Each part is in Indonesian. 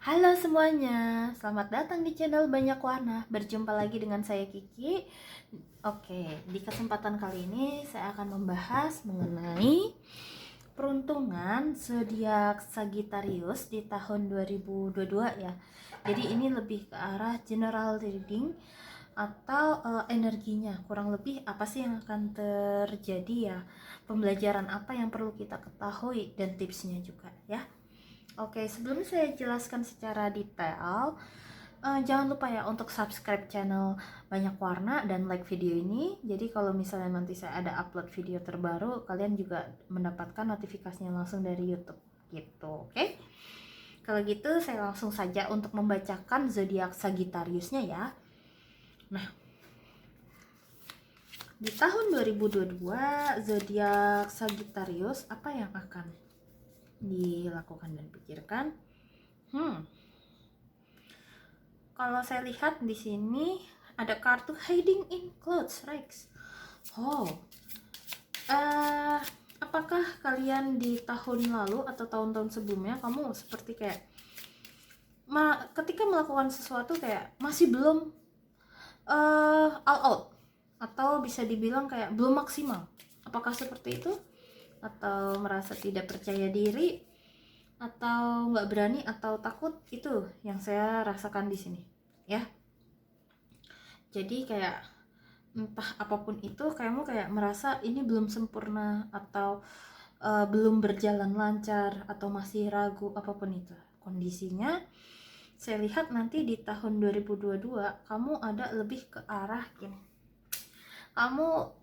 Halo semuanya, selamat datang di channel Banyak Warna. Berjumpa lagi dengan saya Kiki. Oke, di kesempatan kali ini saya akan membahas mengenai peruntungan zodiak Sagittarius di tahun 2022 ya. Jadi ini lebih ke arah general reading atau energinya, kurang lebih apa sih yang akan terjadi ya, pembelajaran apa yang perlu kita ketahui dan tipsnya juga ya. Oke, sebelum saya jelaskan secara detail, jangan lupa ya untuk subscribe channel Banyak Warna dan like video ini. Jadi kalau misalnya nanti saya ada upload video terbaru, kalian juga mendapatkan notifikasinya langsung dari YouTube gitu. Oke? Kalau gitu saya langsung saja untuk membacakan zodiak Sagittariusnya ya. Nah, di tahun 2022 zodiak Sagittarius apa yang akan dilakukan dan pikirkan? Kalau saya lihat di sini ada kartu hiding in clothes rags. Oh, apakah kalian di tahun lalu atau tahun-tahun sebelumnya kamu seperti kayak ketika melakukan sesuatu kayak masih belum all out, atau bisa dibilang kayak belum maksimal? Apakah seperti itu? Atau merasa tidak percaya diri, atau nggak berani, atau takut? Itu yang saya rasakan di sini ya. Jadi kayak entah apapun itu, kamu kayak merasa ini belum sempurna, atau belum berjalan lancar, atau masih ragu, apapun itu kondisinya. Saya lihat nanti di tahun 2022 kamu ada lebih ke arah gini, kamu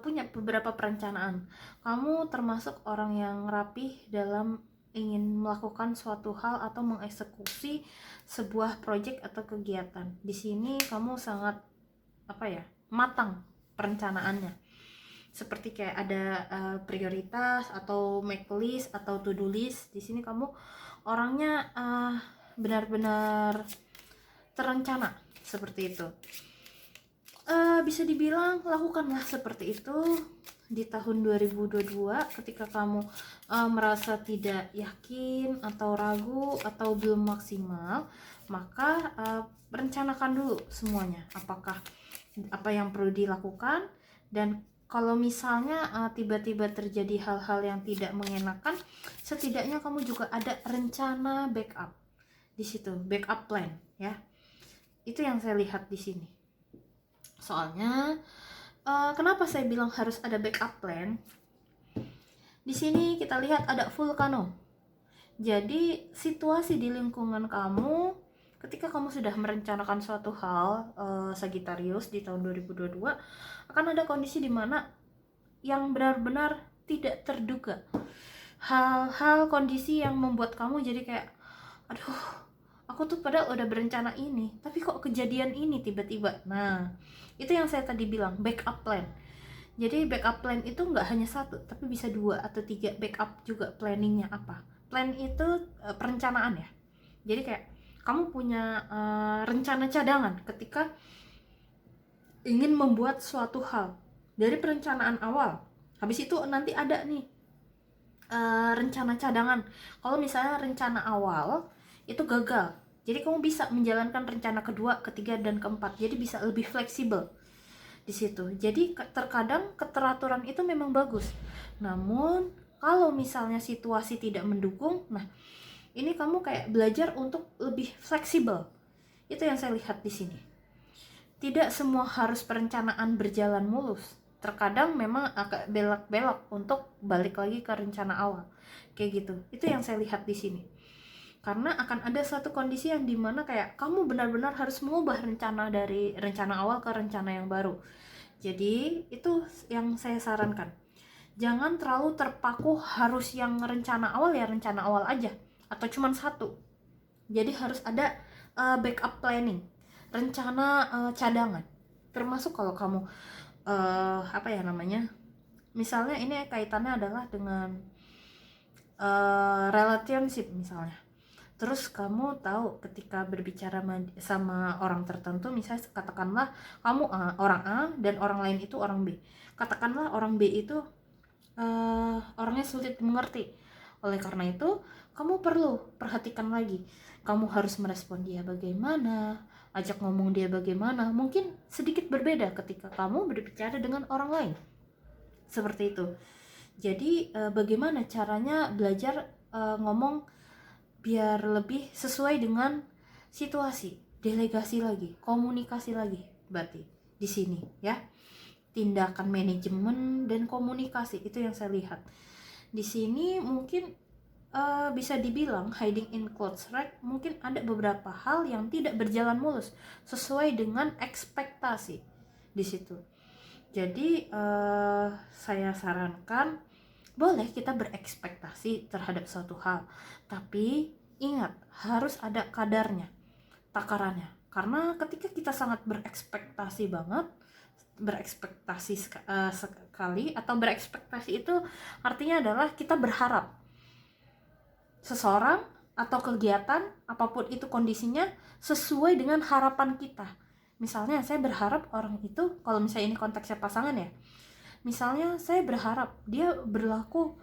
punya beberapa perencanaan. Kamu termasuk orang yang rapih dalam ingin melakukan suatu hal atau mengeksekusi sebuah proyek atau kegiatan. Di sini kamu sangat matang perencanaannya. Seperti kayak ada prioritas atau make list atau to do list. Di sini kamu orangnya benar-benar terencana seperti itu. Bisa dibilang lakukanlah seperti itu di tahun 2022 ketika kamu merasa tidak yakin atau ragu atau belum maksimal, maka rencanakan dulu semuanya, apakah apa yang perlu dilakukan. Dan kalau misalnya tiba-tiba terjadi hal-hal yang tidak mengenakan, setidaknya kamu juga ada rencana backup di situ, backup plan ya. Itu yang saya lihat di sini. Soalnya kenapa saya bilang harus ada backup plan? Di sini kita lihat ada vulcano. Jadi situasi di lingkungan kamu ketika kamu sudah merencanakan suatu hal, Sagittarius, di tahun 2022 akan ada kondisi di mana yang benar-benar tidak terduga. Hal-hal, kondisi yang membuat kamu jadi kayak, aduh, aku tuh padahal udah berencana ini, tapi kok kejadian ini tiba-tiba. Nah, itu yang saya tadi bilang, backup plan. Jadi backup plan itu nggak hanya satu, tapi bisa 2 atau 3 backup juga. Planningnya apa? Plan itu perencanaan ya. Jadi kayak kamu punya rencana cadangan ketika ingin membuat suatu hal dari perencanaan awal. Habis itu nanti ada nih rencana cadangan. Kalau misalnya rencana awal itu gagal, jadi kamu bisa menjalankan rencana kedua, ketiga, dan keempat. Jadi bisa lebih fleksibel di situ. Jadi terkadang keteraturan itu memang bagus. Namun kalau misalnya situasi tidak mendukung, nah ini kamu kayak belajar untuk lebih fleksibel. Itu yang saya lihat di sini. Tidak semua harus perencanaan berjalan mulus. Terkadang memang agak belok-belok untuk balik lagi ke rencana awal. Kayak gitu. Itu yang saya lihat di sini. Karena akan ada suatu kondisi yang dimana kayak kamu benar-benar harus mengubah rencana dari rencana awal ke rencana yang baru. Jadi itu yang saya sarankan, jangan terlalu terpaku harus yang rencana awal ya rencana awal aja, atau cuma satu. Jadi harus ada backup planning, rencana cadangan. Termasuk kalau kamu misalnya ini kaitannya adalah dengan relationship misalnya. Terus kamu tahu ketika berbicara sama orang tertentu, misalnya katakanlah kamu orang A dan orang lain itu orang B. Katakanlah orang B itu orangnya sulit mengerti, Oleh karena itu, kamu perlu perhatikan lagi. Kamu harus merespon dia bagaimana, ajak ngomong dia bagaimana. Mungkin sedikit berbeda ketika kamu berbicara dengan orang lain. Seperti itu. Jadi bagaimana caranya belajar ngomong biar lebih sesuai dengan situasi. Delegasi lagi, komunikasi lagi, berarti di sini ya. Tindakan manajemen dan komunikasi itu yang saya lihat. Di sini mungkin bisa dibilang hiding in clothes rack, mungkin ada beberapa hal yang tidak berjalan mulus sesuai dengan ekspektasi di situ. Jadi saya sarankan boleh kita berekspektasi terhadap suatu hal, tapi ingat harus ada kadarnya, takarannya. Karena ketika kita sangat berekspektasi banget, berekspektasi sekali, atau berekspektasi itu artinya adalah kita berharap seseorang atau kegiatan apapun itu kondisinya sesuai dengan harapan kita. Misalnya saya berharap orang itu, kalau misalnya ini konteksnya pasangan ya, misalnya saya berharap dia berlaku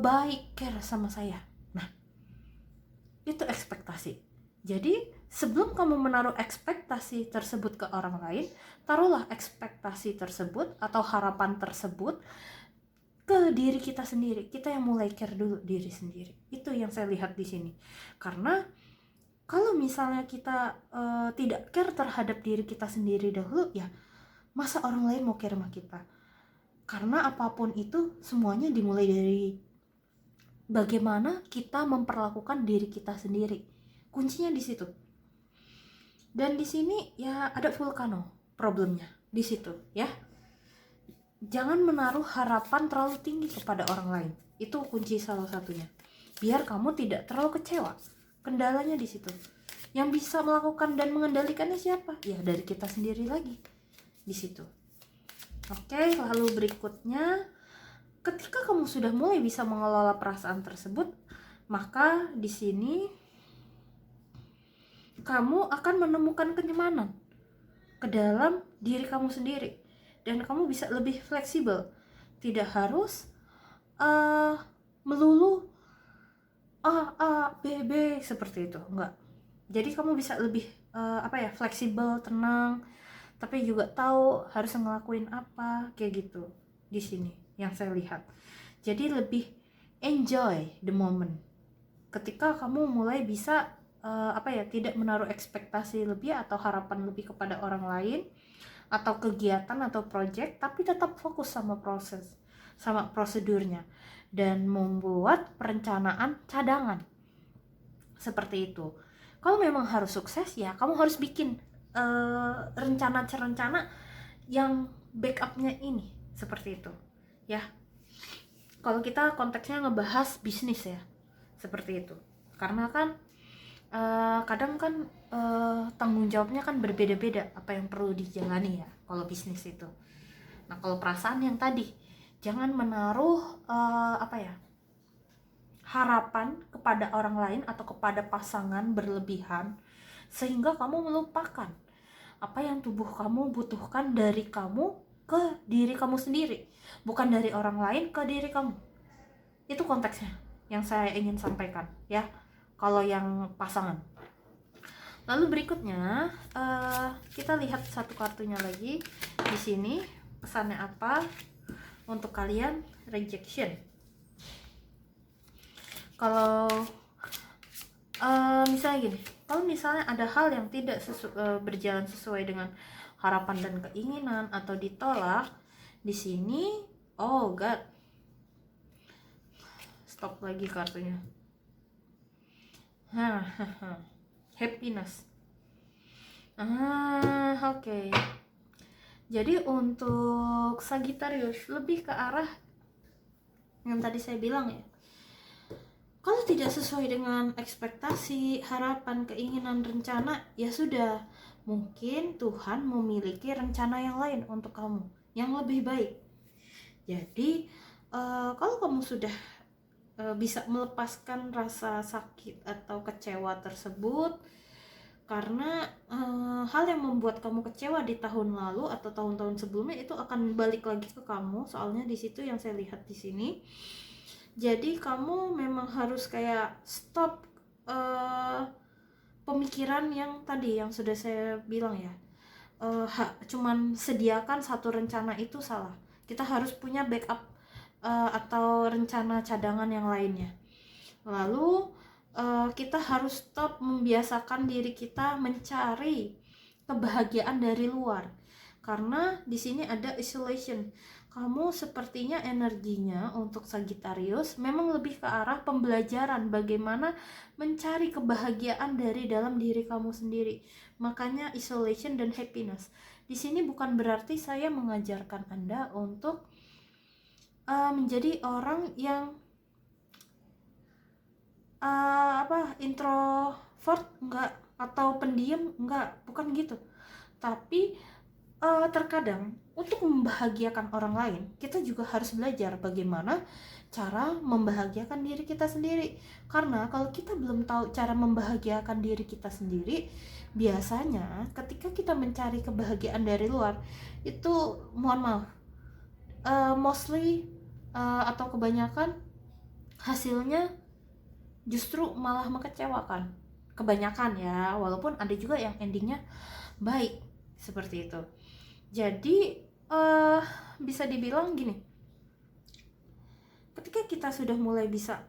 baik, care sama saya. Nah, itu ekspektasi. Jadi sebelum kamu menaruh ekspektasi tersebut ke orang lain, taruhlah ekspektasi tersebut atau harapan tersebut ke diri kita sendiri. Kita yang mulai care dulu diri sendiri. Itu yang saya lihat di sini. Karena kalau misalnya kita tidak care terhadap diri kita sendiri dahulu, ya masa orang lain mau care sama kita? Karena apapun itu semuanya dimulai dari bagaimana kita memperlakukan diri kita sendiri. Kuncinya di situ. Dan di sini ya ada vulcano problemnya di situ ya. Jangan menaruh harapan terlalu tinggi kepada orang lain. Itu kunci salah satunya. Biar kamu tidak terlalu kecewa. Kendalanya di situ. Yang bisa melakukan dan mengendalikannya siapa? Ya dari kita sendiri lagi. Di situ. Oke, lalu berikutnya, ketika kamu sudah mulai bisa mengelola perasaan tersebut, maka di sini kamu akan menemukan kenyamanan ke dalam diri kamu sendiri. Dan kamu bisa lebih fleksibel, tidak harus melulu A, B, B seperti itu, enggak. Jadi kamu bisa lebih fleksibel, tenang, tapi juga tahu harus ngelakuin apa, kayak gitu di sini yang saya lihat. Jadi lebih enjoy the moment ketika kamu mulai bisa tidak menaruh ekspektasi lebih atau harapan lebih kepada orang lain atau kegiatan atau project, tapi tetap fokus sama proses, sama prosedurnya, dan membuat perencanaan cadangan seperti itu. Kalau memang harus sukses, ya kamu harus bikin rencana yang backupnya ini seperti itu ya. Kalau kita konteksnya ngebahas bisnis ya, seperti itu. Karena kan kadang kan tanggung jawabnya kan berbeda-beda apa yang perlu dijalani ya kalau bisnis itu. Nah, kalau perasaan yang tadi, jangan menaruh harapan kepada orang lain atau kepada pasangan berlebihan sehingga kamu melupakan apa yang tubuh kamu butuhkan dari kamu ke diri kamu sendiri, bukan dari orang lain ke diri kamu. Itu konteksnya yang saya ingin sampaikan ya, kalau yang pasangan. Lalu berikutnya kita lihat satu kartunya lagi di sini, pesannya apa untuk kalian rejection. Kalau misalnya gini, kalau misalnya ada hal yang tidak berjalan sesuai dengan harapan dan keinginan atau ditolak di sini, oh God, stop lagi kartunya. Happiness. Oke. Jadi untuk Sagittarius lebih ke arah yang tadi saya bilang ya. Kalau tidak sesuai dengan ekspektasi, harapan, keinginan, rencana, ya sudah. Mungkin Tuhan memiliki rencana yang lain untuk kamu, yang lebih baik. Jadi kalau kamu sudah bisa melepaskan rasa sakit atau kecewa tersebut karena hal yang membuat kamu kecewa di tahun lalu atau tahun-tahun sebelumnya itu akan balik lagi ke kamu. Soalnya di situ yang saya lihat di sini, Jadi kamu memang harus kayak stop pemikiran yang tadi yang sudah saya bilang ya. Cuman sediakan satu rencana itu salah. Kita harus punya backup atau rencana cadangan yang lainnya. Lalu kita harus stop membiasakan diri kita mencari kebahagiaan dari luar. Karena di sini ada isolation. Kamu sepertinya energinya untuk Sagittarius memang lebih ke arah pembelajaran bagaimana mencari kebahagiaan dari dalam diri kamu sendiri. Makanya isolation dan happiness. Di sini bukan berarti saya mengajarkan Anda untuk menjadi orang yang introvert enggak, atau pendiam enggak, bukan gitu. Tapi terkadang untuk membahagiakan orang lain kita juga harus belajar bagaimana cara membahagiakan diri kita sendiri. Karena kalau kita belum tahu cara membahagiakan diri kita sendiri, biasanya ketika kita mencari kebahagiaan dari luar itu, mohon maaf, mostly atau kebanyakan hasilnya justru malah mengecewakan. Kebanyakan ya, walaupun ada juga yang endingnya baik seperti itu. Jadi bisa dibilang gini, ketika kita sudah mulai bisa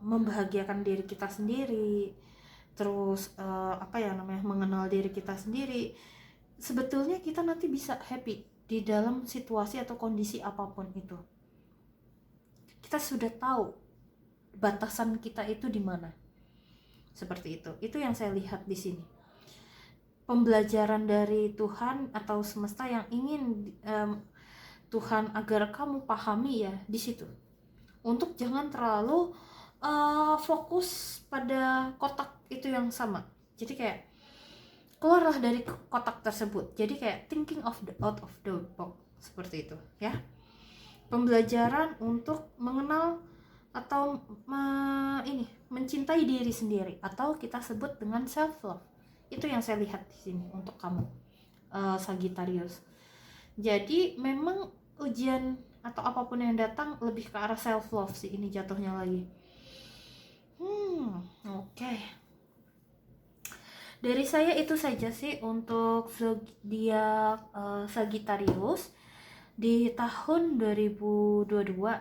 membahagiakan diri kita sendiri, terus mengenal diri kita sendiri, sebetulnya kita nanti bisa happy di dalam situasi atau kondisi apapun itu. Kita sudah tahu batasan kita itu di mana. Seperti itu. Itu yang saya lihat di sini. Pembelajaran dari Tuhan atau semesta yang ingin Tuhan agar kamu pahami ya di situ. Untuk jangan terlalu fokus pada kotak itu yang sama. Jadi kayak keluarlah dari kotak tersebut. Jadi kayak thinking out of the box seperti itu ya. Pembelajaran untuk mengenal atau mencintai diri sendiri, atau kita sebut dengan self love. Itu yang saya lihat di sini untuk kamu Sagittarius. Jadi memang ujian atau apapun yang datang lebih ke arah self love sih ini jatuhnya lagi. Oke. Dari saya itu saja sih untuk zodiak Sagittarius di tahun 2022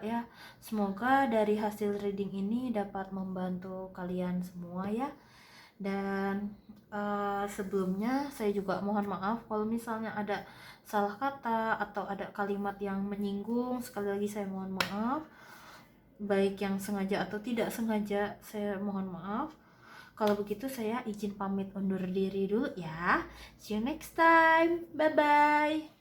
ya. Semoga dari hasil reading ini dapat membantu kalian semua ya. Dan sebelumnya saya juga mohon maaf kalau misalnya ada salah kata atau ada kalimat yang menyinggung. Sekali lagi saya mohon maaf, baik yang sengaja atau tidak sengaja, saya mohon maaf. Kalau begitu saya izin pamit undur diri dulu ya. See you next time. Bye bye.